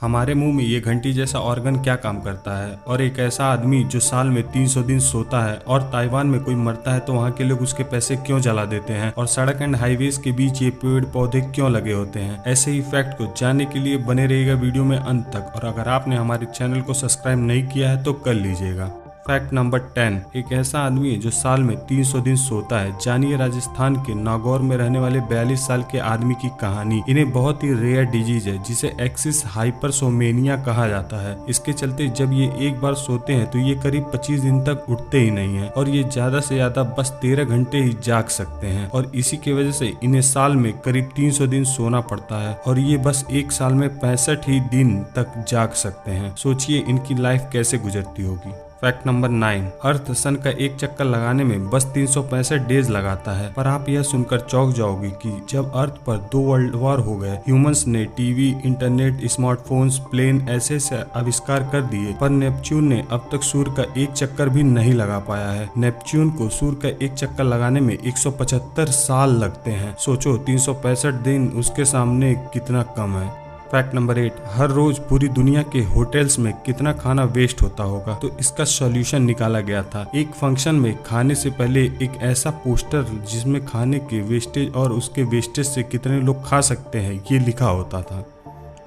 हमारे मुंह में ये घंटी जैसा ऑर्गन क्या काम करता है, और एक ऐसा आदमी जो साल में 300 दिन सोता है, और ताइवान में कोई मरता है तो वहाँ के लोग उसके पैसे क्यों जला देते हैं, और सड़क एंड हाईवेज के बीच ये पेड़ पौधे क्यों लगे होते हैं। ऐसे ही फैक्ट को जानने के लिए बने रहिएगा वीडियो में अंत तक, और अगर आपने हमारे चैनल को सब्सक्राइब नहीं किया है तो कर लीजिएगा। फैक्ट नंबर 10, एक ऐसा आदमी है जो साल में 300 दिन सोता है। जानिए राजस्थान के नागौर में रहने वाले 42 साल के आदमी की कहानी। इन्हें बहुत ही रेयर डिजीज है जिसे एक्सिस हाइपरसोमेनिया कहा जाता है। इसके चलते जब ये एक बार सोते हैं तो ये करीब 25 दिन तक उठते ही नहीं है, और ये ज्यादा से ज्यादा बस 13 घंटे ही जाग सकते हैं, और इसी की वजह से इन्हें साल में करीब 300 दिन सोना पड़ता है, और ये बस एक साल में 65 ही दिन तक जाग सकते हैं। सोचिए इनकी लाइफ कैसे गुजरती होगी। फैक्ट नंबर 9, अर्थ सन का एक चक्कर लगाने में बस 365 डेज लगाता है। पर आप यह सुनकर चौंक जाओगे कि जब अर्थ पर 2 वर्ल्ड वॉर हो गए, ह्यूमंस ने टीवी, इंटरनेट, स्मार्टफोन्स, प्लेन ऐसे आविष्कार कर दिए, पर नेपच्यून ने अब तक सूर्य का एक चक्कर भी नहीं लगा पाया है। नेपच्यून को सूर्य का एक चक्कर लगाने में 175 साल लगते हैं। सोचो 365 दिन उसके सामने कितना कम है। फैक्ट नंबर 8, हर रोज पूरी दुनिया के होटल्स में कितना खाना वेस्ट होता होगा, तो इसका सॉल्यूशन निकाला गया था। एक फंक्शन में खाने से पहले एक ऐसा पोस्टर जिसमें खाने के वेस्टेज और उसके वेस्टेज से कितने लोग खा सकते हैं ये लिखा होता था।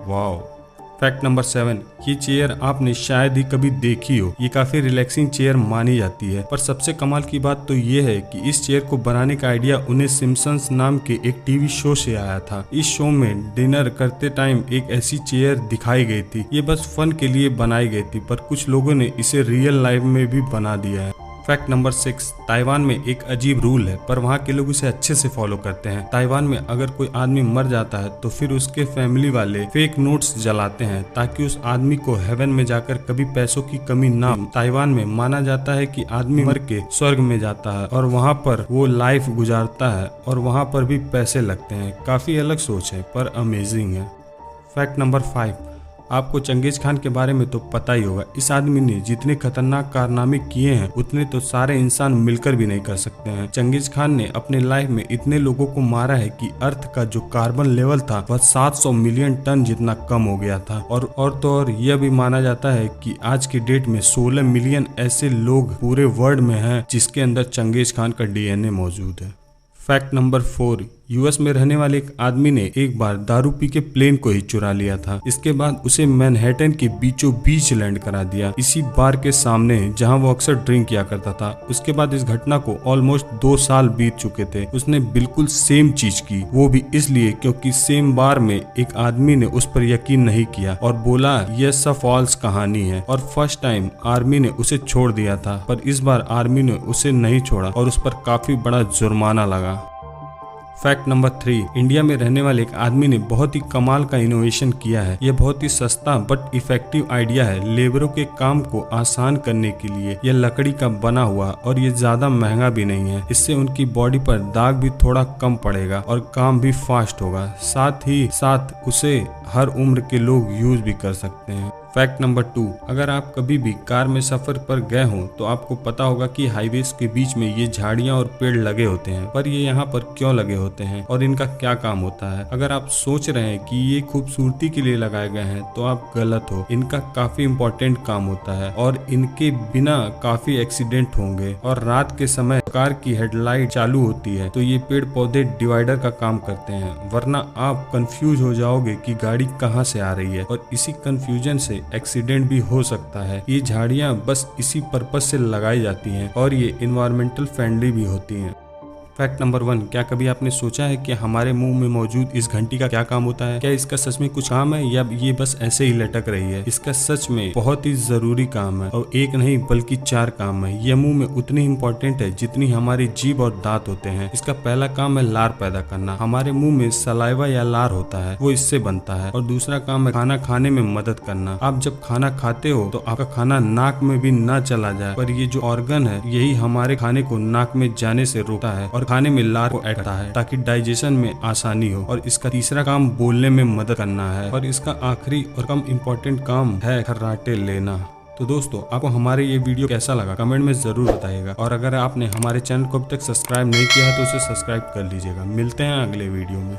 वाओ। फैक्ट नंबर 7, ये चेयर आपने शायद ही कभी देखी हो। ये काफी रिलैक्सिंग चेयर मानी जाती है, पर सबसे कमाल की बात तो ये है कि इस चेयर को बनाने का आइडिया उन्हें सिम्पसन्स नाम के एक टीवी शो से आया था। इस शो में डिनर करते टाइम एक ऐसी चेयर दिखाई गई थी। ये बस फन के लिए बनाई गई थी, पर कुछ लोगों ने इसे रियल लाइफ में भी बना दिया है। फैक्ट नंबर 6, ताइवान में एक अजीब रूल है, पर वहाँ के लोग उसे अच्छे से फॉलो करते हैं। ताइवान में अगर कोई आदमी मर जाता है तो फिर उसके फैमिली वाले फेक नोट्स जलाते हैं ताकि उस आदमी को हेवन में जाकर कभी पैसों की कमी ना हो। ताइवान में माना जाता है कि आदमी मर के स्वर्ग में जाता है और वहाँ पर वो लाइफ गुजारता है, और वहाँ पर भी पैसे लगते हैं। काफी अलग सोच है पर अमेजिंग है। फैक्ट नंबर 5, आपको चंगेज खान के बारे में तो पता ही होगा। इस आदमी ने जितने खतरनाक कारनामे किए हैं उतने तो सारे इंसान मिलकर भी नहीं कर सकते हैं। चंगेज खान ने अपने लाइफ में इतने लोगों को मारा है कि अर्थ का जो कार्बन लेवल था वह 700 मिलियन टन जितना कम हो गया था। और यह भी माना जाता है कि आज की डेट में 16 मिलियन ऐसे लोग पूरे वर्ल्ड में हैं जिसके अंदर चंगेज खान का DNA मौजूद है। फैक्ट नंबर 4, यूएस में रहने वाले एक आदमी ने एक बार दारू पी के प्लेन को ही चुरा लिया था। इसके बाद उसे मैनहट्टन के बीचों बीच लैंड करा दिया, इसी बार के सामने जहां वो अक्सर ड्रिंक किया करता था। उसके बाद इस घटना को ऑलमोस्ट 2 साल बीत चुके थे। उसने बिल्कुल सेम चीज की, वो भी इसलिए क्योंकि सेम बार में एक आदमी ने उस पर यकीन नहीं किया और बोला यह सब फॉल्स कहानी है, और फर्स्ट टाइम आर्मी ने उसे छोड़ दिया था, पर इस बार आर्मी ने उसे नहीं छोड़ा और उस पर काफी बड़ा जुर्माना लगा। फैक्ट नंबर 3, इंडिया में रहने वाले एक आदमी ने बहुत ही कमाल का इनोवेशन किया है। यह बहुत ही सस्ता बट इफेक्टिव आइडिया है लेबरों के काम को आसान करने के लिए। यह लकड़ी का बना हुआ और ये ज्यादा महंगा भी नहीं है। इससे उनकी बॉडी पर दाग भी थोड़ा कम पड़ेगा और काम भी फास्ट होगा। साथ ही साथ उसे हर उम्र के लोग यूज भी कर सकते हैं। फैक्ट नंबर 2, अगर आप कभी भी कार में सफर पर गए हो तो आपको पता होगा कि हाईवेज के बीच में ये झाड़ियां और पेड़ लगे होते हैं, पर ये यहाँ पर क्यों लगे होते हैं और इनका क्या काम होता है। अगर आप सोच रहे हैं कि ये खूबसूरती के लिए लगाए गए हैं तो आप गलत हो। इनका काफी इम्पोर्टेंट काम होता है और इनके बिना काफी एक्सीडेंट होंगे। और रात के समय कार की हेडलाइट चालू होती है तो ये पेड़ पौधे डिवाइडर का काम करते हैं, वरना आप कंफ्यूज हो जाओगे कि गाड़ी कहाँ से आ रही है, और इसी कंफ्यूजन से एक्सीडेंट भी हो सकता है। ये झाड़ियां बस इसी पर्पस से लगाई जाती हैं और ये इन्वायरमेंटल फ्रेंडली भी होती हैं। फैक्ट नंबर 1, क्या कभी आपने सोचा है कि हमारे मुंह में मौजूद इस घंटी का क्या काम होता है? क्या इसका सच में कुछ काम है या ये बस ऐसे ही लटक रही है? इसका सच में बहुत ही जरूरी काम है, और एक नहीं बल्कि 4 काम है। यह मुंह में उतनी इम्पोर्टेंट है जितनी हमारी जीभ और दांत होते हैं। इसका पहला काम है लार पैदा करना। हमारे मुंह में सलाइवा या लार होता है, वो इससे बनता है। और दूसरा काम है खाना खाने में मदद करना। आप जब खाना खाते हो तो आपका खाना नाक में भी ना चला जाए, पर ये जो ऑर्गन है यही हमारे खाने को नाक में जाने से रोकता है और खाने में लार को ऐड करता है ताकि डाइजेशन में आसानी हो। और इसका तीसरा काम बोलने में मदद करना है, और इसका आखिरी और कम इम्पोर्टेंट काम है खर्राटे लेना। तो दोस्तों, आपको हमारे ये वीडियो कैसा लगा कमेंट में जरूर बताइएगा, और अगर आपने हमारे चैनल को अब तक सब्सक्राइब नहीं किया है तो उसे सब्सक्राइब कर लीजिएगा। मिलते हैं अगले वीडियो में।